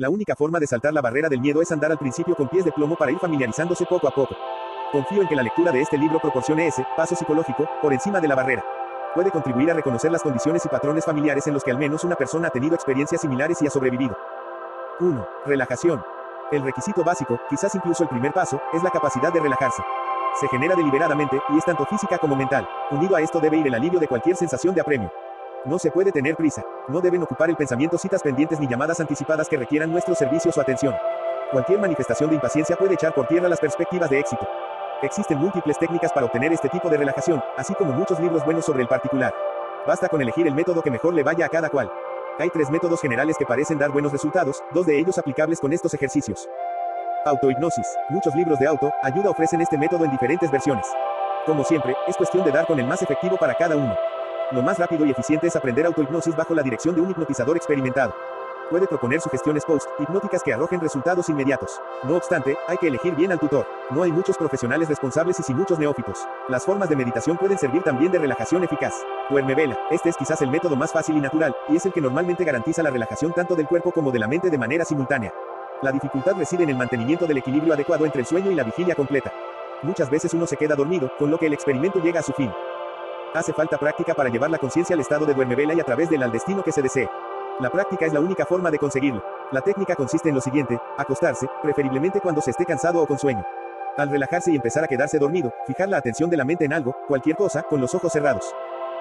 La única forma de saltar la barrera del miedo es andar al principio con pies de plomo para ir familiarizándose poco a poco. Confío en que la lectura de este libro proporcione ese paso psicológico por encima de la barrera. Puede contribuir a reconocer las condiciones y patrones familiares en los que al menos una persona ha tenido experiencias similares y ha sobrevivido. 1. Relajación. El requisito básico, quizás incluso el primer paso, es la capacidad de relajarse. Se genera deliberadamente, y es tanto física como mental. Unido a esto debe ir el alivio de cualquier sensación de apremio. No se puede tener prisa. No deben ocupar el pensamiento citas pendientes ni llamadas anticipadas que requieran nuestros servicios o atención. Cualquier manifestación de impaciencia puede echar por tierra las perspectivas de éxito. Existen múltiples técnicas para obtener este tipo de relajación, así como muchos libros buenos sobre el particular. Basta con elegir el método que mejor le vaya a cada cual. Hay 3 métodos generales que parecen dar buenos resultados, 2 de ellos aplicables con estos ejercicios. Autohipnosis. Muchos libros de autoayuda ofrecen este método en diferentes versiones. Como siempre, es cuestión de dar con el más efectivo para cada uno. Lo más rápido y eficiente es aprender autohipnosis bajo la dirección de un hipnotizador experimentado. Puede proponer sugestiones post-hipnóticas que arrojen resultados inmediatos. No obstante, hay que elegir bien al tutor. No hay muchos profesionales responsables y sin muchos neófitos. Las formas de meditación pueden servir también de relajación eficaz. Duermevela. Este es quizás el método más fácil y natural, y es el que normalmente garantiza la relajación tanto del cuerpo como de la mente de manera simultánea. La dificultad reside en el mantenimiento del equilibrio adecuado entre el sueño y la vigilia completa. Muchas veces uno se queda dormido, con lo que el experimento llega a su fin. Hace falta práctica para llevar la conciencia al estado de duermevela y a través del al destino que se desee. La práctica es la única forma de conseguirlo. La técnica consiste en lo siguiente: acostarse, preferiblemente cuando se esté cansado o con sueño. Al relajarse y empezar a quedarse dormido, fijar la atención de la mente en algo, cualquier cosa, con los ojos cerrados.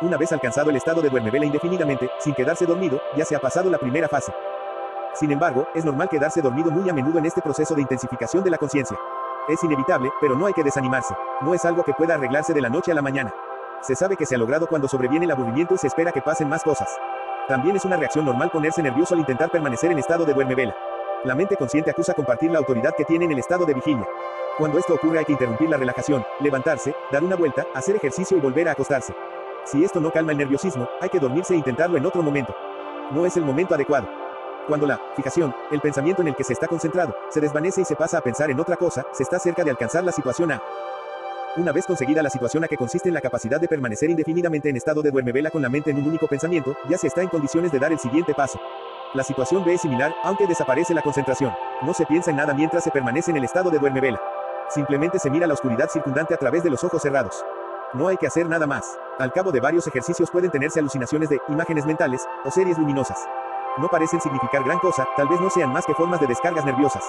Una vez alcanzado el estado de duermevela indefinidamente, sin quedarse dormido, ya se ha pasado la primera fase. Sin embargo, es normal quedarse dormido muy a menudo en este proceso de intensificación de la conciencia. Es inevitable, pero no hay que desanimarse. No es algo que pueda arreglarse de la noche a la mañana. Se sabe que se ha logrado cuando sobreviene el aburrimiento y se espera que pasen más cosas. También es una reacción normal ponerse nervioso al intentar permanecer en estado de duermevela. La mente consciente acusa compartir la autoridad que tiene en el estado de vigilia. Cuando esto ocurre hay que interrumpir la relajación, levantarse, dar una vuelta, hacer ejercicio y volver a acostarse. Si esto no calma el nerviosismo, hay que dormirse e intentarlo en otro momento. No es el momento adecuado. Cuando la fijación, el pensamiento en el que se está concentrado, se desvanece y se pasa a pensar en otra cosa, se está cerca de alcanzar la situación A. Una vez conseguida la situación A, que consiste en la capacidad de permanecer indefinidamente en estado de duermevela con la mente en un único pensamiento, ya se está en condiciones de dar el siguiente paso. La situación B es similar, aunque desaparece la concentración. No se piensa en nada mientras se permanece en el estado de duermevela. Simplemente se mira la oscuridad circundante a través de los ojos cerrados. No hay que hacer nada más. Al cabo de varios ejercicios pueden tenerse alucinaciones de imágenes mentales, o series luminosas. No parecen significar gran cosa, tal vez no sean más que formas de descargas nerviosas.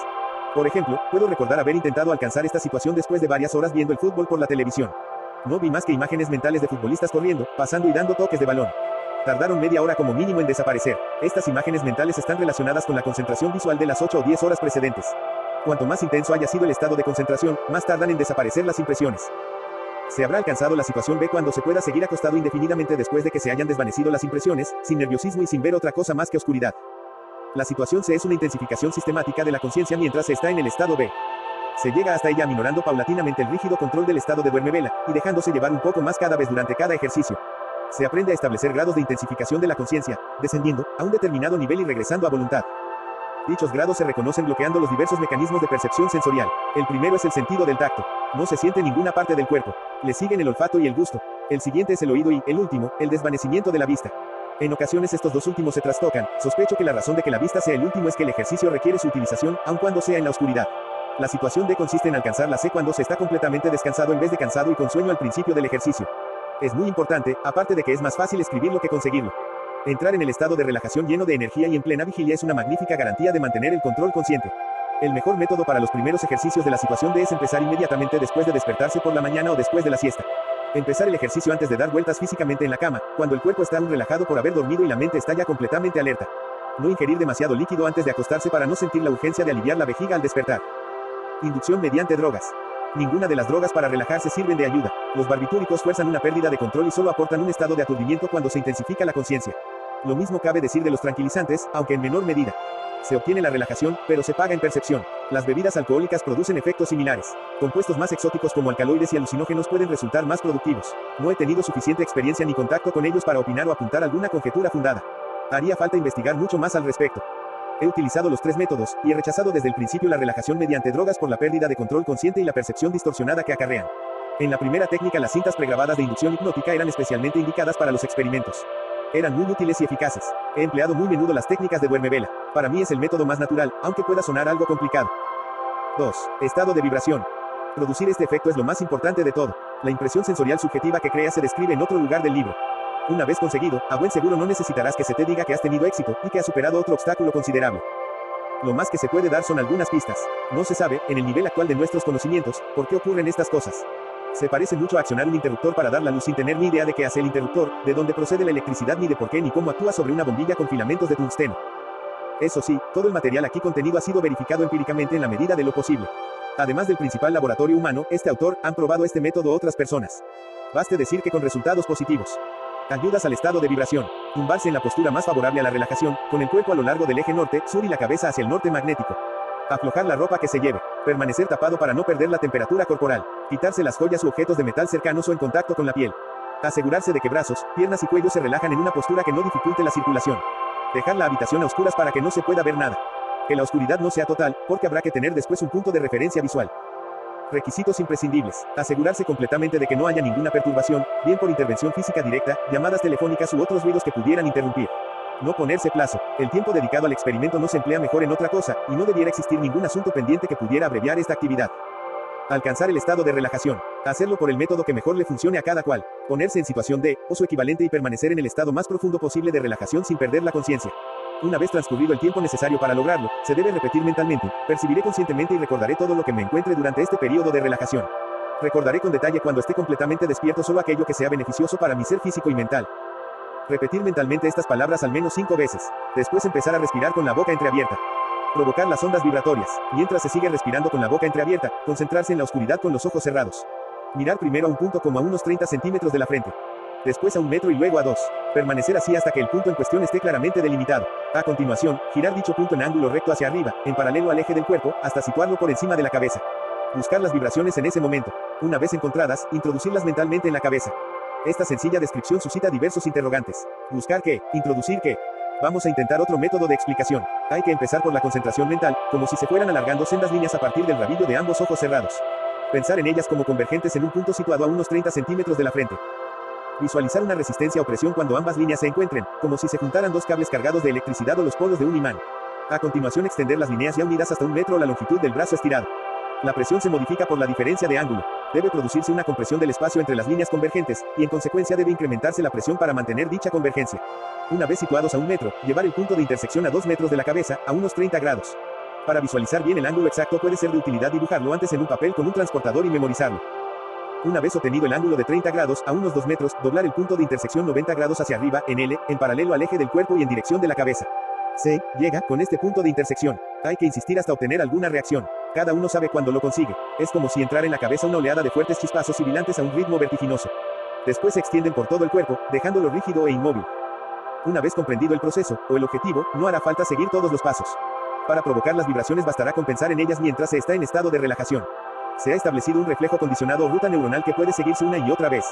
Por ejemplo, puedo recordar haber intentado alcanzar esta situación después de varias horas viendo el fútbol por la televisión. No vi más que imágenes mentales de futbolistas corriendo, pasando y dando toques de balón. Tardaron media hora como mínimo en desaparecer. Estas imágenes mentales están relacionadas con la concentración visual de las 8 o 10 horas precedentes. Cuanto más intenso haya sido el estado de concentración, más tardan en desaparecer las impresiones. Se habrá alcanzado la situación B cuando se pueda seguir acostado indefinidamente después de que se hayan desvanecido las impresiones, sin nerviosismo y sin ver otra cosa más que oscuridad. La situación C es una intensificación sistemática de la conciencia mientras se está en el estado B. Se llega hasta ella aminorando paulatinamente el rígido control del estado de duermevela, y dejándose llevar un poco más cada vez durante cada ejercicio. Se aprende a establecer grados de intensificación de la conciencia, descendiendo a un determinado nivel y regresando a voluntad. Dichos grados se reconocen bloqueando los diversos mecanismos de percepción sensorial. El primero es el sentido del tacto. No se siente ninguna parte del cuerpo. Le siguen el olfato y el gusto. El siguiente es el oído y, el último, el desvanecimiento de la vista. En ocasiones estos dos últimos se trastocan. Sospecho que la razón de que la vista sea el último es que el ejercicio requiere su utilización, aun cuando sea en la oscuridad. La situación D consiste en alcanzar la C cuando se está completamente descansado en vez de cansado y con sueño al principio del ejercicio. Es muy importante, aparte de que es más fácil escribirlo que conseguirlo. Entrar en el estado de relajación lleno de energía y en plena vigilia es una magnífica garantía de mantener el control consciente. El mejor método para los primeros ejercicios de la situación D es empezar inmediatamente después de despertarse por la mañana o después de la siesta. Empezar el ejercicio antes de dar vueltas físicamente en la cama, cuando el cuerpo está aún relajado por haber dormido y la mente está ya completamente alerta. No ingerir demasiado líquido antes de acostarse para no sentir la urgencia de aliviar la vejiga al despertar. Inducción mediante drogas. Ninguna de las drogas para relajarse sirven de ayuda. Los barbitúricos fuerzan una pérdida de control y solo aportan un estado de aturdimiento cuando se intensifica la conciencia. Lo mismo cabe decir de los tranquilizantes, aunque en menor medida. Se obtiene la relajación, pero se paga en percepción. Las bebidas alcohólicas producen efectos similares. Compuestos más exóticos como alcaloides y alucinógenos pueden resultar más productivos. No he tenido suficiente experiencia ni contacto con ellos para opinar o apuntar alguna conjetura fundada. Haría falta investigar mucho más al respecto. He utilizado los 3 métodos, y he rechazado desde el principio la relajación mediante drogas por la pérdida de control consciente y la percepción distorsionada que acarrean. En la primera técnica las cintas pregrabadas de inducción hipnótica eran especialmente indicadas para los experimentos. Eran muy útiles y eficaces. He empleado muy menudo las técnicas de duermevela. Para mí es el método más natural, aunque pueda sonar algo complicado. 2. Estado de vibración. Producir este efecto es lo más importante de todo. La impresión sensorial subjetiva que creas se describe en otro lugar del libro. Una vez conseguido, a buen seguro no necesitarás que se te diga que has tenido éxito y que has superado otro obstáculo considerable. Lo más que se puede dar son algunas pistas. No se sabe, en el nivel actual de nuestros conocimientos, por qué ocurren estas cosas. Se parece mucho a accionar un interruptor para dar la luz sin tener ni idea de qué hace el interruptor, de dónde procede la electricidad ni de por qué ni cómo actúa sobre una bombilla con filamentos de tungsteno. Eso sí, todo el material aquí contenido ha sido verificado empíricamente en la medida de lo posible. Además del principal laboratorio humano, este autor, han probado este método otras personas. Baste decir que con resultados positivos. Ayudas al estado de vibración. Tumbarse en la postura más favorable a la relajación, con el cuerpo a lo largo del eje norte, sur y la cabeza hacia el norte magnético. Aflojar la ropa que se lleve. Permanecer tapado para no perder la temperatura corporal. Quitarse las joyas u objetos de metal cercanos o en contacto con la piel. Asegurarse de que brazos, piernas y cuello se relajan en una postura que no dificulte la circulación. Dejar la habitación a oscuras para que no se pueda ver nada. Que la oscuridad no sea total, porque habrá que tener después un punto de referencia visual. Requisitos imprescindibles. Asegurarse completamente de que no haya ninguna perturbación, bien por intervención física directa, llamadas telefónicas u otros ruidos que pudieran interrumpir. No ponerse plazo. El tiempo dedicado al experimento no se emplea mejor en otra cosa, y no debiera existir ningún asunto pendiente que pudiera abreviar esta actividad. Alcanzar el estado de relajación. Hacerlo por el método que mejor le funcione a cada cual. Ponerse en situación de, o su equivalente y permanecer en el estado más profundo posible de relajación sin perder la conciencia. Una vez transcurrido el tiempo necesario para lograrlo, se debe repetir mentalmente, percibiré conscientemente y recordaré todo lo que me encuentre durante este periodo de relajación. Recordaré con detalle cuando esté completamente despierto solo aquello que sea beneficioso para mi ser físico y mental. Repetir mentalmente estas palabras al menos 5 veces. Después empezar a respirar con la boca entreabierta. Provocar las ondas vibratorias. Mientras se sigue respirando con la boca entreabierta, concentrarse en la oscuridad con los ojos cerrados. Mirar primero a un punto como a unos 30 centímetros de la frente. Después a 1 metro y luego a 2. Permanecer así hasta que el punto en cuestión esté claramente delimitado. A continuación, girar dicho punto en ángulo recto hacia arriba, en paralelo al eje del cuerpo, hasta situarlo por encima de la cabeza. Buscar las vibraciones en ese momento. Una vez encontradas, introducirlas mentalmente en la cabeza. Esta sencilla descripción suscita diversos interrogantes. ¿Buscar qué? ¿Introducir qué? Vamos a intentar otro método de explicación. Hay que empezar por la concentración mental, como si se fueran alargando sendas líneas a partir del rabillo de ambos ojos cerrados. Pensar en ellas como convergentes en un punto situado a unos 30 centímetros de la frente. Visualizar una resistencia o presión cuando ambas líneas se encuentren, como si se juntaran dos cables cargados de electricidad o los polos de un imán. A continuación extender las líneas ya unidas hasta 1 metro o la longitud del brazo estirado. La presión se modifica por la diferencia de ángulo. Debe producirse una compresión del espacio entre las líneas convergentes, y en consecuencia debe incrementarse la presión para mantener dicha convergencia. Una vez situados a 1 metro, llevar el punto de intersección a 2 metros de la cabeza, a unos 30 grados. Para visualizar bien el ángulo exacto puede ser de utilidad dibujarlo antes en un papel con un transportador y memorizarlo. Una vez obtenido el ángulo de 30 grados, a unos 2 metros, doblar el punto de intersección 90 grados hacia arriba, en L, en paralelo al eje del cuerpo y en dirección de la cabeza. Se llega con este punto de intersección. Hay que insistir hasta obtener alguna reacción. Cada uno sabe cuándo lo consigue. Es como si entrara en la cabeza una oleada de fuertes chispazos sibilantes a un ritmo vertiginoso. Después se extienden por todo el cuerpo, dejándolo rígido e inmóvil. Una vez comprendido el proceso, o el objetivo, no hará falta seguir todos los pasos. Para provocar las vibraciones bastará con pensar en ellas mientras se está en estado de relajación. Se ha establecido un reflejo condicionado o ruta neuronal que puede seguirse una y otra vez.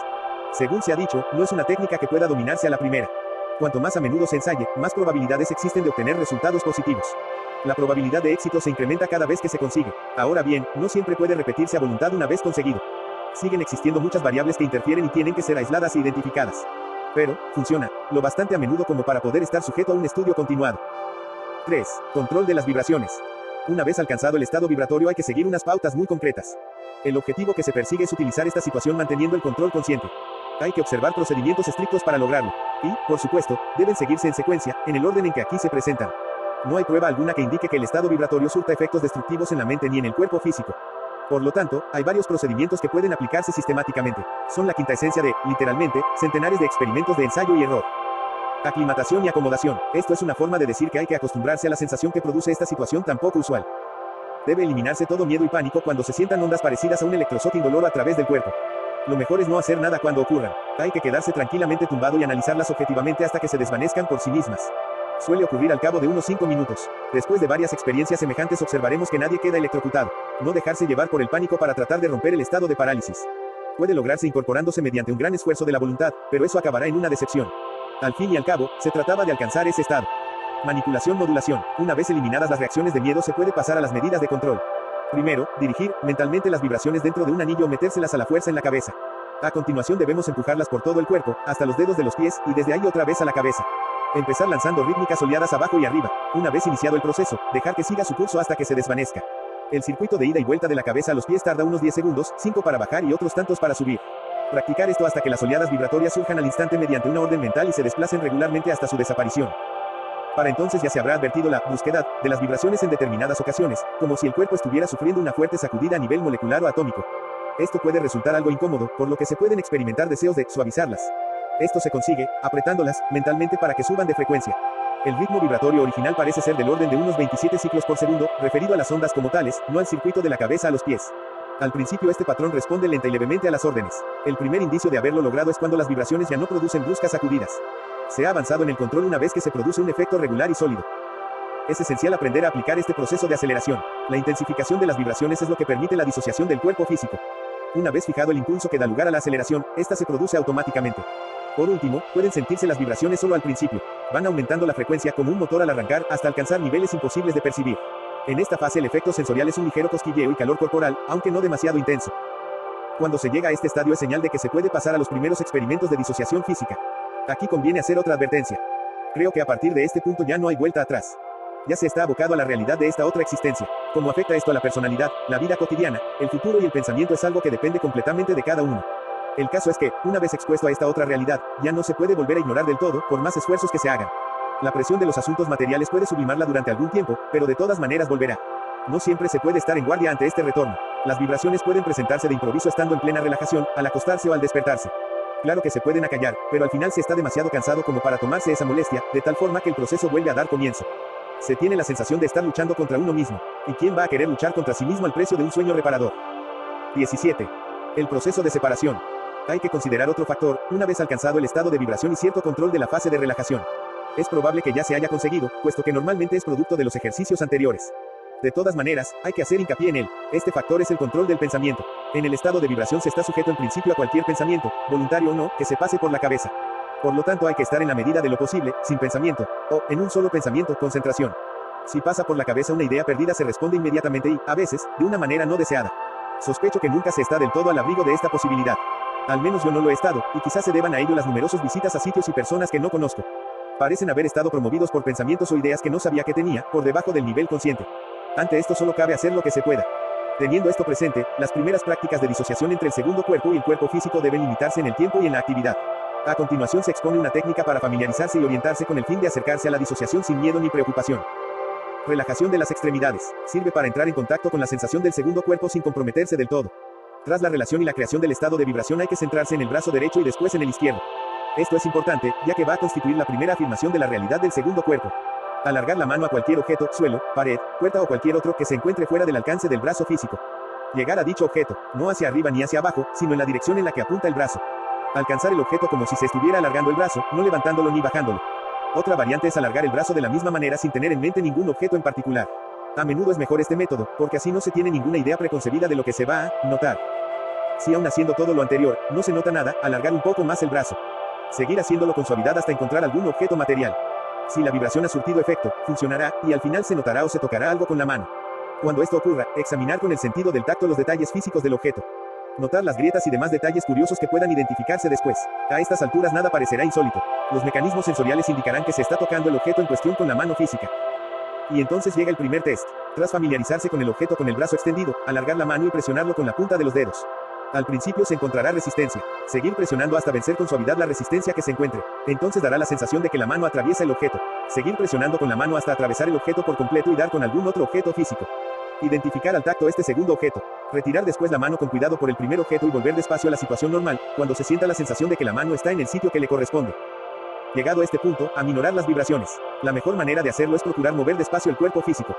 Según se ha dicho, no es una técnica que pueda dominarse a la primera. Cuanto más a menudo se ensaye, más probabilidades existen de obtener resultados positivos. La probabilidad de éxito se incrementa cada vez que se consigue. Ahora bien, no siempre puede repetirse a voluntad una vez conseguido. Siguen existiendo muchas variables que interfieren y tienen que ser aisladas e identificadas. Pero, funciona, lo bastante a menudo como para poder estar sujeto a un estudio continuado. 3. Control de las vibraciones. Una vez alcanzado el estado vibratorio hay que seguir unas pautas muy concretas. El objetivo que se persigue es utilizar esta situación manteniendo el control consciente. Hay que observar procedimientos estrictos para lograrlo. Y, por supuesto, deben seguirse en secuencia, en el orden en que aquí se presentan. No hay prueba alguna que indique que el estado vibratorio surta efectos destructivos en la mente ni en el cuerpo físico. Por lo tanto, hay varios procedimientos que pueden aplicarse sistemáticamente. Son la quinta esencia de, literalmente, centenares de experimentos de ensayo y error. Aclimatación y acomodación. Esto es una forma de decir que hay que acostumbrarse a la sensación que produce esta situación tan poco usual. Debe eliminarse todo miedo y pánico cuando se sientan ondas parecidas a un electroshock indoloro a través del cuerpo. Lo mejor es no hacer nada cuando ocurran. Hay que quedarse tranquilamente tumbado y analizarlas objetivamente hasta que se desvanezcan por sí mismas. Suele ocurrir al cabo de unos 5 minutos. Después de varias experiencias semejantes observaremos que nadie queda electrocutado. No dejarse llevar por el pánico para tratar de romper el estado de parálisis. Puede lograrse incorporándose mediante un gran esfuerzo de la voluntad, pero eso acabará en una decepción. Al fin y al cabo, se trataba de alcanzar ese estado. Manipulación-modulación. Una vez eliminadas las reacciones de miedo se puede pasar a las medidas de control. Primero, dirigir mentalmente las vibraciones dentro de un anillo o metérselas a la fuerza en la cabeza. A continuación debemos empujarlas por todo el cuerpo, hasta los dedos de los pies, y desde ahí otra vez a la cabeza. Empezar lanzando rítmicas oleadas abajo y arriba. Una vez iniciado el proceso, dejar que siga su curso hasta que se desvanezca. El circuito de ida y vuelta de la cabeza a los pies tarda unos 10 segundos, 5 para bajar y otros tantos para subir. Practicar esto hasta que las oleadas vibratorias surjan al instante mediante una orden mental y se desplacen regularmente hasta su desaparición. Para entonces ya se habrá advertido la brusquedad de las vibraciones en determinadas ocasiones, como si el cuerpo estuviera sufriendo una fuerte sacudida a nivel molecular o atómico. Esto puede resultar algo incómodo, por lo que se pueden experimentar deseos de suavizarlas. Esto se consigue, apretándolas, mentalmente para que suban de frecuencia. El ritmo vibratorio original parece ser del orden de unos 27 ciclos por segundo, referido a las ondas como tales, no al circuito de la cabeza a los pies. Al principio este patrón responde lenta y levemente a las órdenes. El primer indicio de haberlo logrado es cuando las vibraciones ya no producen bruscas sacudidas. Se ha avanzado en el control una vez que se produce un efecto regular y sólido. Es esencial aprender a aplicar este proceso de aceleración. La intensificación de las vibraciones es lo que permite la disociación del cuerpo físico. Una vez fijado el impulso que da lugar a la aceleración, esta se produce automáticamente. Por último, pueden sentirse las vibraciones solo al principio. Van aumentando la frecuencia como un motor al arrancar hasta alcanzar niveles imposibles de percibir. En esta fase el efecto sensorial es un ligero cosquilleo y calor corporal, aunque no demasiado intenso. Cuando se llega a este estadio es señal de que se puede pasar a los primeros experimentos de disociación física. Aquí conviene hacer otra advertencia. Creo que a partir de este punto ya no hay vuelta atrás. Ya se está abocado a la realidad de esta otra existencia. Como afecta esto a la personalidad, la vida cotidiana, el futuro y el pensamiento es algo que depende completamente de cada uno. El caso es que, una vez expuesto a esta otra realidad, ya no se puede volver a ignorar del todo, por más esfuerzos que se hagan. La presión de los asuntos materiales puede sublimarla durante algún tiempo, pero de todas maneras volverá. No siempre se puede estar en guardia ante este retorno. Las vibraciones pueden presentarse de improviso estando en plena relajación, al acostarse o al despertarse. Claro que se pueden acallar, pero al final se está demasiado cansado como para tomarse esa molestia, de tal forma que el proceso vuelve a dar comienzo. Se tiene la sensación de estar luchando contra uno mismo. ¿Y quién va a querer luchar contra sí mismo al precio de un sueño reparador? 17. El proceso de separación. Hay que considerar otro factor, una vez alcanzado el estado de vibración y cierto control de la fase de relajación. Es probable que ya se haya conseguido, puesto que normalmente es producto de los ejercicios anteriores. De todas maneras, hay que hacer hincapié en él. Este factor es el control del pensamiento. En el estado de vibración se está sujeto en principio a cualquier pensamiento, voluntario o no, que se pase por la cabeza. Por lo tanto hay que estar en la medida de lo posible, sin pensamiento, o, en un solo pensamiento, concentración. Si pasa por la cabeza una idea perdida se responde inmediatamente y, a veces, de una manera no deseada. Sospecho que nunca se está del todo al abrigo de esta posibilidad. Al menos yo no lo he estado, y quizás se deban a ello las numerosas visitas a sitios y personas que no conozco. Parecen haber estado promovidos por pensamientos o ideas que no sabía que tenía, por debajo del nivel consciente. Ante esto solo cabe hacer lo que se pueda. Teniendo esto presente, las primeras prácticas de disociación entre el segundo cuerpo y el cuerpo físico deben limitarse en el tiempo y en la actividad. A continuación se expone una técnica para familiarizarse y orientarse con el fin de acercarse a la disociación sin miedo ni preocupación. Relajación de las extremidades. Sirve para entrar en contacto con la sensación del segundo cuerpo sin comprometerse del todo. Tras la relación y la creación del estado de vibración hay que centrarse en el brazo derecho y después en el izquierdo. Esto es importante, ya que va a constituir la primera afirmación de la realidad del segundo cuerpo. Alargar la mano a cualquier objeto, suelo, pared, puerta o cualquier otro que se encuentre fuera del alcance del brazo físico. Llegar a dicho objeto, no hacia arriba ni hacia abajo, sino en la dirección en la que apunta el brazo. Alcanzar el objeto como si se estuviera alargando el brazo, no levantándolo ni bajándolo. Otra variante es alargar el brazo de la misma manera sin tener en mente ningún objeto en particular. A menudo es mejor este método, porque así no se tiene ninguna idea preconcebida de lo que se va a notar. Si aún haciendo todo lo anterior, no se nota nada, alargar un poco más el brazo. Seguir haciéndolo con suavidad hasta encontrar algún objeto material. Si la vibración ha surtido efecto, funcionará, y al final se notará o se tocará algo con la mano. Cuando esto ocurra, examinar con el sentido del tacto los detalles físicos del objeto. Notar las grietas y demás detalles curiosos que puedan identificarse después. A estas alturas nada parecerá insólito. Los mecanismos sensoriales indicarán que se está tocando el objeto en cuestión con la mano física. Y entonces llega el primer test. Tras familiarizarse con el objeto con el brazo extendido, alargar la mano y presionarlo con la punta de los dedos. Al principio se encontrará resistencia. Seguir presionando hasta vencer con suavidad la resistencia que se encuentre. Entonces dará la sensación de que la mano atraviesa el objeto. Seguir presionando con la mano hasta atravesar el objeto por completo y dar con algún otro objeto físico. Identificar al tacto este segundo objeto. Retirar después la mano con cuidado por el primer objeto y volver despacio a la situación normal, cuando se sienta la sensación de que la mano está en el sitio que le corresponde. Llegado a este punto, aminorar las vibraciones. La mejor manera de hacerlo es procurar mover despacio el cuerpo físico.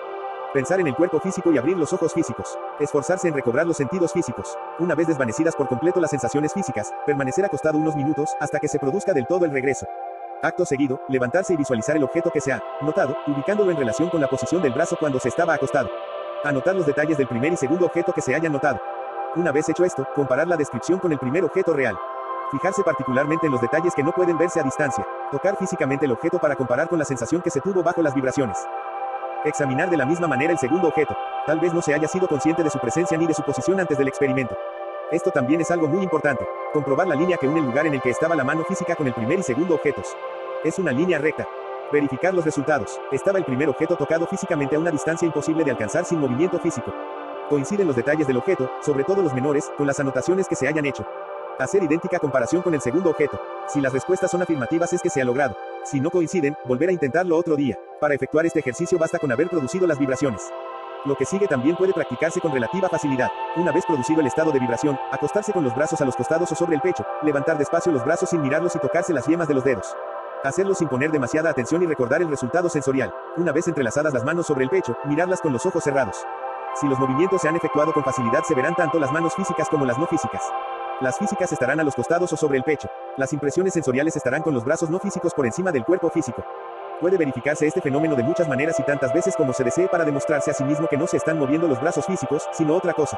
Pensar en el cuerpo físico y abrir los ojos físicos. Esforzarse en recobrar los sentidos físicos. Una vez desvanecidas por completo las sensaciones físicas, permanecer acostado unos minutos, hasta que se produzca del todo el regreso. Acto seguido, levantarse y visualizar el objeto que se ha notado, ubicándolo en relación con la posición del brazo cuando se estaba acostado. Anotar los detalles del primer y segundo objeto que se hayan notado. Una vez hecho esto, comparar la descripción con el primer objeto real. Fijarse particularmente en los detalles que no pueden verse a distancia. Tocar físicamente el objeto para comparar con la sensación que se tuvo bajo las vibraciones. Examinar de la misma manera el segundo objeto. Tal vez no se haya sido consciente de su presencia ni de su posición antes del experimento. Esto también es algo muy importante. Comprobar la línea que une el lugar en el que estaba la mano física con el primer y segundo objetos. Es una línea recta. Verificar los resultados. Estaba el primer objeto tocado físicamente a una distancia imposible de alcanzar sin movimiento físico. Coinciden los detalles del objeto, sobre todo los menores, con las anotaciones que se hayan hecho. Hacer idéntica comparación con el segundo objeto. Si las respuestas son afirmativas es que se ha logrado. Si no coinciden, volver a intentarlo otro día. Para efectuar este ejercicio basta con haber producido las vibraciones. Lo que sigue también puede practicarse con relativa facilidad. Una vez producido el estado de vibración, acostarse con los brazos a los costados o sobre el pecho, levantar despacio los brazos sin mirarlos y tocarse las yemas de los dedos. Hacerlo sin poner demasiada atención y recordar el resultado sensorial. Una vez entrelazadas las manos sobre el pecho, mirarlas con los ojos cerrados. Si los movimientos se han efectuado con facilidad se verán tanto las manos físicas como las no físicas. Las físicas estarán a los costados o sobre el pecho. Las impresiones sensoriales estarán con los brazos no físicos por encima del cuerpo físico. Puede verificarse este fenómeno de muchas maneras y tantas veces como se desee para demostrarse a sí mismo que no se están moviendo los brazos físicos, sino otra cosa.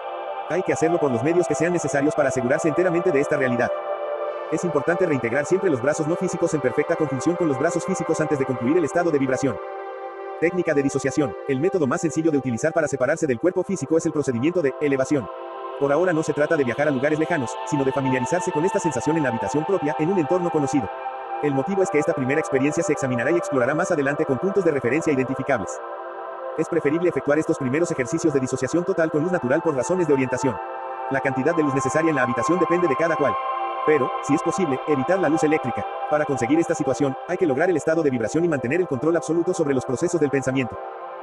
Hay que hacerlo por los medios que sean necesarios para asegurarse enteramente de esta realidad. Es importante reintegrar siempre los brazos no físicos en perfecta conjunción con los brazos físicos antes de concluir el estado de vibración. Técnica de disociación. El método más sencillo de utilizar para separarse del cuerpo físico es el procedimiento de elevación. Por ahora no se trata de viajar a lugares lejanos, sino de familiarizarse con esta sensación en la habitación propia, en un entorno conocido. El motivo es que esta primera experiencia se examinará y explorará más adelante con puntos de referencia identificables. Es preferible efectuar estos primeros ejercicios de disociación total con luz natural por razones de orientación. La cantidad de luz necesaria en la habitación depende de cada cual. Pero, si es posible, evitar la luz eléctrica. Para conseguir esta situación, hay que lograr el estado de vibración y mantener el control absoluto sobre los procesos del pensamiento.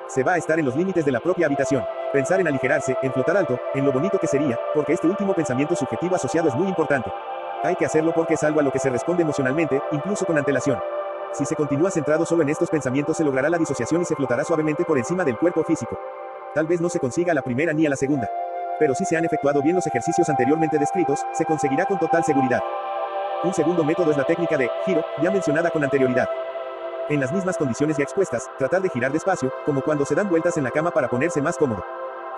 Se va a estar en los límites de la propia habitación. Pensar en aligerarse, en flotar alto, en lo bonito que sería, porque este último pensamiento subjetivo asociado es muy importante. Hay que hacerlo porque es algo a lo que se responde emocionalmente, incluso con antelación. Si se continúa centrado solo en estos pensamientos se logrará la disociación y se flotará suavemente por encima del cuerpo físico. Tal vez no se consiga a la primera ni a la segunda. Pero si se han efectuado bien los ejercicios anteriormente descritos, se conseguirá con total seguridad. Un segundo método es la técnica de giro, ya mencionada con anterioridad. En las mismas condiciones ya expuestas, tratar de girar despacio, como cuando se dan vueltas en la cama para ponerse más cómodo.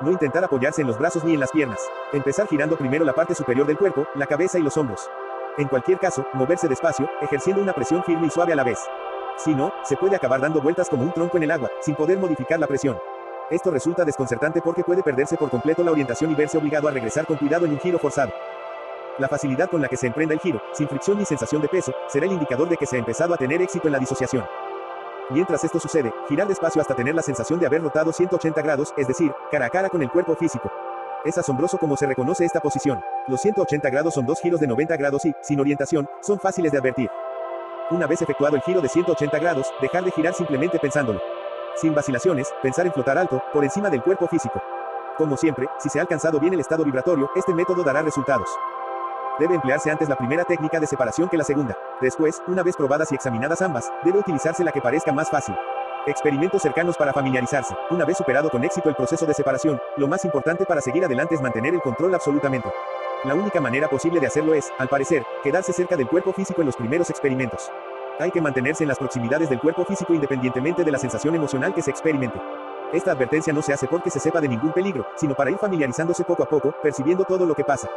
No intentar apoyarse en los brazos ni en las piernas. Empezar girando primero la parte superior del cuerpo, la cabeza y los hombros. En cualquier caso, moverse despacio, ejerciendo una presión firme y suave a la vez. Si no, se puede acabar dando vueltas como un tronco en el agua, sin poder modificar la presión. Esto resulta desconcertante porque puede perderse por completo la orientación y verse obligado a regresar con cuidado en un giro forzado. La facilidad con la que se emprenda el giro, sin fricción ni sensación de peso, será el indicador de que se ha empezado a tener éxito en la disociación. Mientras esto sucede, girar despacio hasta tener la sensación de haber rotado 180 grados, es decir, cara a cara con el cuerpo físico. Es asombroso cómo se reconoce esta posición. Los 180 grados son dos giros de 90 grados y, sin orientación, son fáciles de advertir. Una vez efectuado el giro de 180 grados, dejar de girar simplemente pensándolo. Sin vacilaciones, pensar en flotar alto, por encima del cuerpo físico. Como siempre, si se ha alcanzado bien el estado vibratorio, este método dará resultados. Debe emplearse antes la primera técnica de separación que la segunda. Después, una vez probadas y examinadas ambas, debe utilizarse la que parezca más fácil. Experimentos cercanos para familiarizarse. Una vez superado con éxito el proceso de separación, lo más importante para seguir adelante es mantener el control absolutamente. La única manera posible de hacerlo es, al parecer, quedarse cerca del cuerpo físico en los primeros experimentos. Hay que mantenerse en las proximidades del cuerpo físico independientemente de la sensación emocional que se experimente. Esta advertencia no se hace porque se sepa de ningún peligro, sino para ir familiarizándose poco a poco, percibiendo todo lo que pasa.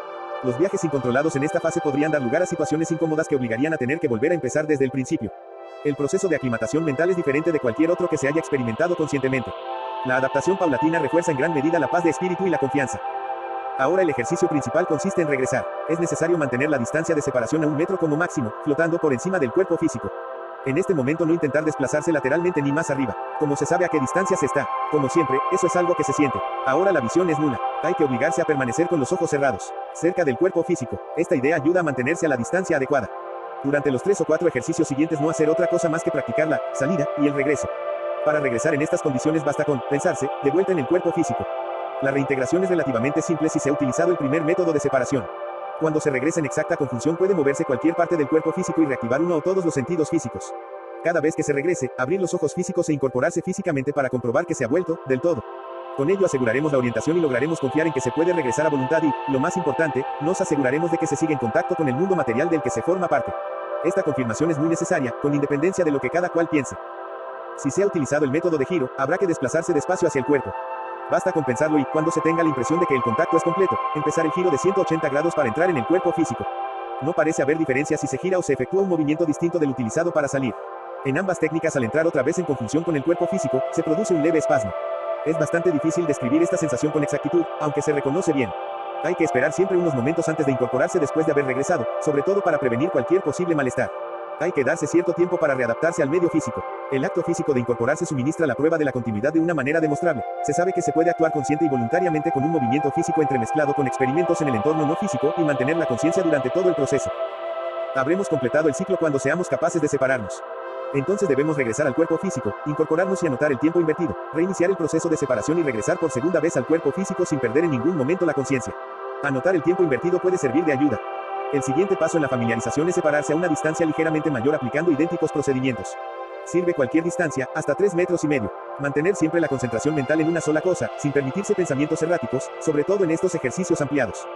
Los viajes incontrolados en esta fase podrían dar lugar a situaciones incómodas que obligarían a tener que volver a empezar desde el principio. El proceso de aclimatación mental es diferente de cualquier otro que se haya experimentado conscientemente. La adaptación paulatina refuerza en gran medida la paz de espíritu y la confianza. Ahora el ejercicio principal consiste en regresar. Es necesario mantener la distancia de separación a 1 metro como máximo, flotando por encima del cuerpo físico. En este momento no intentar desplazarse lateralmente ni más arriba, como se sabe a qué distancia se está. Como siempre, eso es algo que se siente. Ahora la visión es nula. Hay que obligarse a permanecer con los ojos cerrados, cerca del cuerpo físico. Esta idea ayuda a mantenerse a la distancia adecuada. Durante los 3 o 4 ejercicios siguientes no hacer otra cosa más que practicar la salida y el regreso. Para regresar en estas condiciones basta con pensarse de vuelta en el cuerpo físico. La reintegración es relativamente simple si se ha utilizado el primer método de separación. Cuando se regresa en exacta conjunción puede moverse cualquier parte del cuerpo físico y reactivar uno o todos los sentidos físicos. Cada vez que se regrese, abrir los ojos físicos e incorporarse físicamente para comprobar que se ha vuelto, del todo. Con ello aseguraremos la orientación y lograremos confiar en que se puede regresar a voluntad y, lo más importante, nos aseguraremos de que se sigue en contacto con el mundo material del que se forma parte. Esta confirmación es muy necesaria, con independencia de lo que cada cual piense. Si se ha utilizado el método de giro, habrá que desplazarse despacio hacia el cuerpo. Basta con pensarlo y, cuando se tenga la impresión de que el contacto es completo, empezar el giro de 180 grados para entrar en el cuerpo físico. No parece haber diferencia si se gira o se efectúa un movimiento distinto del utilizado para salir. En ambas técnicas, al entrar otra vez en conjunción con el cuerpo físico, se produce un leve espasmo. Es bastante difícil describir esta sensación con exactitud, aunque se reconoce bien. Hay que esperar siempre unos momentos antes de incorporarse después de haber regresado, sobre todo para prevenir cualquier posible malestar. Hay que darse cierto tiempo para readaptarse al medio físico. El acto físico de incorporarse suministra la prueba de la continuidad de una manera demostrable. Se sabe que se puede actuar consciente y voluntariamente con un movimiento físico entremezclado con experimentos en el entorno no físico y mantener la conciencia durante todo el proceso. Habremos completado el ciclo cuando seamos capaces de separarnos. Entonces debemos regresar al cuerpo físico, incorporarnos y anotar el tiempo invertido, reiniciar el proceso de separación y regresar por segunda vez al cuerpo físico sin perder en ningún momento la conciencia. Anotar el tiempo invertido puede servir de ayuda. El siguiente paso en la familiarización es separarse a una distancia ligeramente mayor aplicando idénticos procedimientos. Sirve cualquier distancia, hasta 3,5 metros. Mantener siempre la concentración mental en una sola cosa, sin permitirse pensamientos erráticos, sobre todo en estos ejercicios ampliados.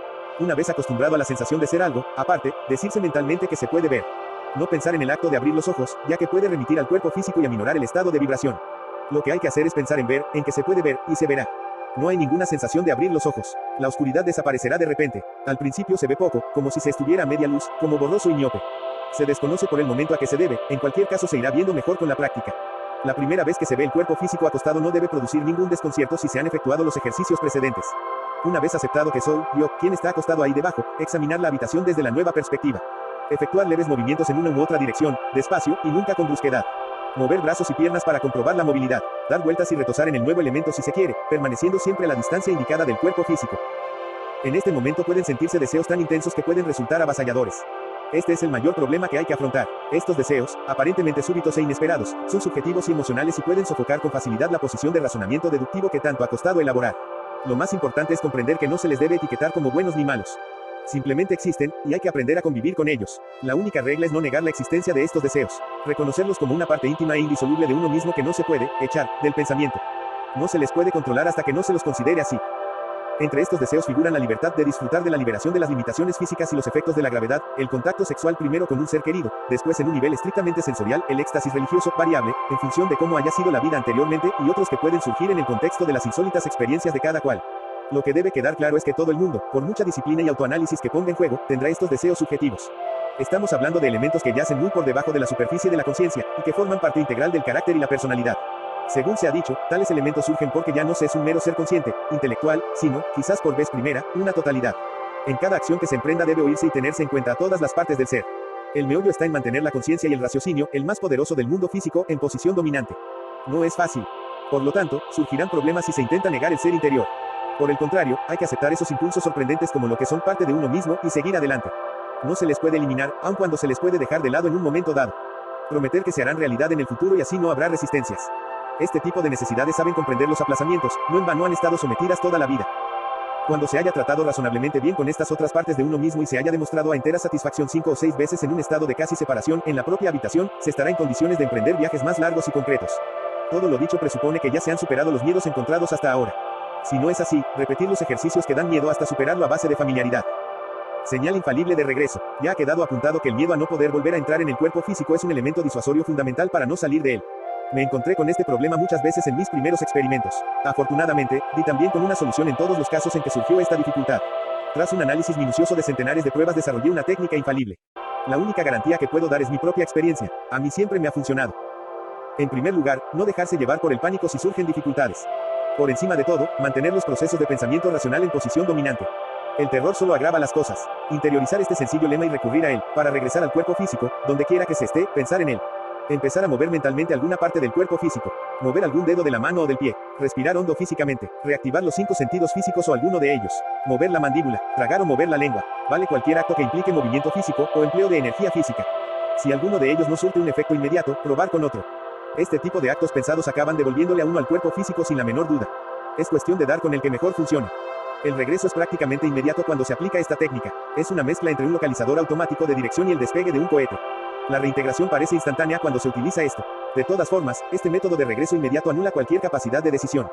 Una vez acostumbrado a la sensación de ser algo, aparte, decirse mentalmente que se puede ver. No pensar en el acto de abrir los ojos, ya que puede remitir al cuerpo físico y aminorar el estado de vibración. Lo que hay que hacer es pensar en ver, en que se puede ver, y se verá. No hay ninguna sensación de abrir los ojos. La oscuridad desaparecerá de repente. Al principio se ve poco, como si se estuviera a media luz, como borroso y miope. Se desconoce por el momento a qué se debe, en cualquier caso se irá viendo mejor con la práctica. La primera vez que se ve el cuerpo físico acostado no debe producir ningún desconcierto si se han efectuado los ejercicios precedentes. Una vez aceptado que soy yo quien está acostado ahí debajo, examinar la habitación desde la nueva perspectiva. Efectuar leves movimientos en una u otra dirección, despacio, y nunca con brusquedad. Mover brazos y piernas para comprobar la movilidad. Dar vueltas y retosar en el nuevo elemento si se quiere, permaneciendo siempre a la distancia indicada del cuerpo físico. En este momento pueden sentirse deseos tan intensos que pueden resultar avasalladores. Este es el mayor problema que hay que afrontar. Estos deseos, aparentemente súbitos e inesperados, son subjetivos y emocionales y pueden sofocar con facilidad la posición de razonamiento deductivo que tanto ha costado elaborar. Lo más importante es comprender que no se les debe etiquetar como buenos ni malos. Simplemente existen, y hay que aprender a convivir con ellos. La única regla es no negar la existencia de estos deseos. Reconocerlos como una parte íntima e indisoluble de uno mismo que no se puede echar del pensamiento. No se les puede controlar hasta que no se los considere así. Entre estos deseos figuran la libertad de disfrutar de la liberación de las limitaciones físicas y los efectos de la gravedad, el contacto sexual primero con un ser querido, después en un nivel estrictamente sensorial, el éxtasis religioso, variable, en función de cómo haya sido la vida anteriormente, y otros que pueden surgir en el contexto de las insólitas experiencias de cada cual. Lo que debe quedar claro es que todo el mundo, por mucha disciplina y autoanálisis que ponga en juego, tendrá estos deseos subjetivos. Estamos hablando de elementos que yacen muy por debajo de la superficie de la conciencia, y que forman parte integral del carácter y la personalidad. Según se ha dicho, tales elementos surgen porque ya no se es un mero ser consciente, intelectual, sino, quizás por vez primera, una totalidad. En cada acción que se emprenda debe oírse y tenerse en cuenta a todas las partes del ser. El meollo está en mantener la conciencia y el raciocinio, el más poderoso del mundo físico, en posición dominante. No es fácil. Por lo tanto, surgirán problemas si se intenta negar el ser interior. Por el contrario, hay que aceptar esos impulsos sorprendentes como lo que son parte de uno mismo y seguir adelante. No se les puede eliminar, aun cuando se les puede dejar de lado en un momento dado. Prometer que se harán realidad en el futuro y así no habrá resistencias. Este tipo de necesidades saben comprender los aplazamientos, no en vano han estado sometidas toda la vida. Cuando se haya tratado razonablemente bien con estas otras partes de uno mismo y se haya demostrado a entera satisfacción 5 o 6 veces en un estado de casi separación, en la propia habitación, se estará en condiciones de emprender viajes más largos y concretos. Todo lo dicho presupone que ya se han superado los miedos encontrados hasta ahora. Si no es así, repetir los ejercicios que dan miedo hasta superarlo a base de familiaridad. Señal infalible de regreso. Ya ha quedado apuntado que el miedo a no poder volver a entrar en el cuerpo físico es un elemento disuasorio fundamental para no salir de él. Me encontré con este problema muchas veces en mis primeros experimentos. Afortunadamente, di también con una solución en todos los casos en que surgió esta dificultad. Tras un análisis minucioso de centenares de pruebas desarrollé una técnica infalible. La única garantía que puedo dar es mi propia experiencia. A mí siempre me ha funcionado. En primer lugar, no dejarse llevar por el pánico si surgen dificultades. Por encima de todo, mantener los procesos de pensamiento racional en posición dominante. El terror solo agrava las cosas. Interiorizar este sencillo lema y recurrir a él, para regresar al cuerpo físico, donde quiera que se esté, pensar en él. Empezar a mover mentalmente alguna parte del cuerpo físico. Mover algún dedo de la mano o del pie. Respirar hondo físicamente. Reactivar los 5 sentidos físicos o alguno de ellos. Mover la mandíbula. Tragar o mover la lengua. Vale cualquier acto que implique movimiento físico o empleo de energía física. Si alguno de ellos no surte un efecto inmediato, probar con otro. Este tipo de actos pensados acaban devolviéndole a uno al cuerpo físico sin la menor duda. Es cuestión de dar con el que mejor funcione. El regreso es prácticamente inmediato cuando se aplica esta técnica. Es una mezcla entre un localizador automático de dirección y el despegue de un cohete. La reintegración parece instantánea cuando se utiliza esto. De todas formas, este método de regreso inmediato anula cualquier capacidad de decisión.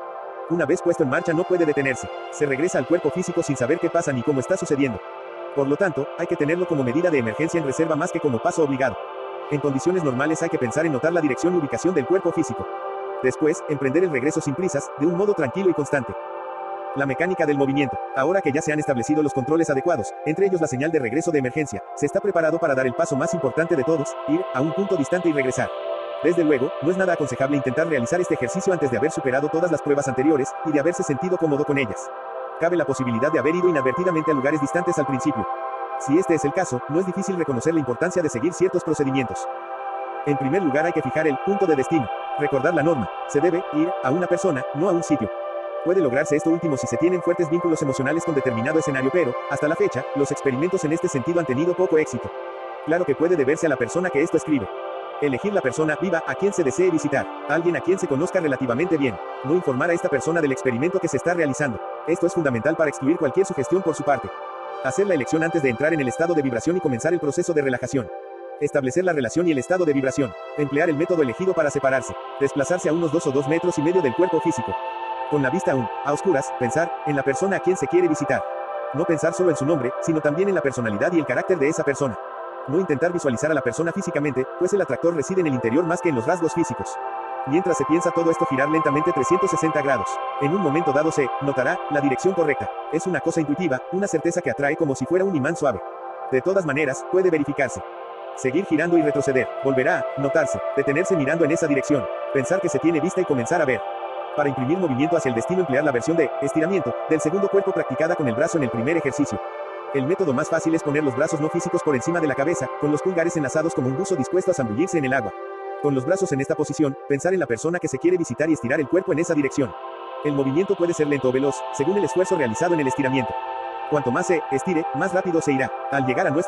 Una vez puesto en marcha no puede detenerse. Se regresa al cuerpo físico sin saber qué pasa ni cómo está sucediendo. Por lo tanto, hay que tenerlo como medida de emergencia en reserva más que como paso obligado. En condiciones normales hay que pensar en notar la dirección y ubicación del cuerpo físico. Después, emprender el regreso sin prisas, de un modo tranquilo y constante. La mecánica del movimiento. Ahora que ya se han establecido los controles adecuados, entre ellos la señal de regreso de emergencia, se está preparado para dar el paso más importante de todos, ir a un punto distante y regresar. Desde luego, no es nada aconsejable intentar realizar este ejercicio antes de haber superado todas las pruebas anteriores, y de haberse sentido cómodo con ellas. Cabe la posibilidad de haber ido inadvertidamente a lugares distantes al principio. Si este es el caso, no es difícil reconocer la importancia de seguir ciertos procedimientos. En primer lugar hay que fijar el punto de destino. Recordar la norma. Se debe ir a una persona, no a un sitio. Puede lograrse esto último si se tienen fuertes vínculos emocionales con determinado escenario, pero, hasta la fecha, los experimentos en este sentido han tenido poco éxito. Claro que puede deberse a la persona que esto escribe. Elegir la persona viva a quien se desee visitar, alguien a quien se conozca relativamente bien. No informar a esta persona del experimento que se está realizando. Esto es fundamental para excluir cualquier sugestión por su parte. Hacer la elección antes de entrar en el estado de vibración y comenzar el proceso de relajación. Establecer la relación y el estado de vibración. Emplear el método elegido para separarse. Desplazarse a unos 2 o 2 metros y medio del cuerpo físico. Con la vista aún a oscuras, pensar en la persona a quien se quiere visitar. No pensar solo en su nombre, sino también en la personalidad y el carácter de esa persona. No intentar visualizar a la persona físicamente, pues el atractor reside en el interior más que en los rasgos físicos. Mientras se piensa todo esto, girar lentamente 360 grados. En un momento dado se notará la dirección correcta. Es una cosa intuitiva, una certeza que atrae como si fuera un imán suave. De todas maneras, puede verificarse. Seguir girando y retroceder. Volverá a notarse. Detenerse mirando en esa dirección. Pensar que se tiene vista y comenzar a ver. Para imprimir movimiento hacia el destino, emplear la versión de estiramiento del segundo cuerpo practicada con el brazo en el primer ejercicio. El método más fácil es poner los brazos no físicos por encima de la cabeza, con los pulgares enlazados como un buzo dispuesto a zambullirse en el agua. Con los brazos en esta posición, pensar en la persona que se quiere visitar y estirar el cuerpo en esa dirección. El movimiento puede ser lento o veloz, según el esfuerzo realizado en el estiramiento. Cuanto más se estire, más rápido se irá. Al llegar a nuestro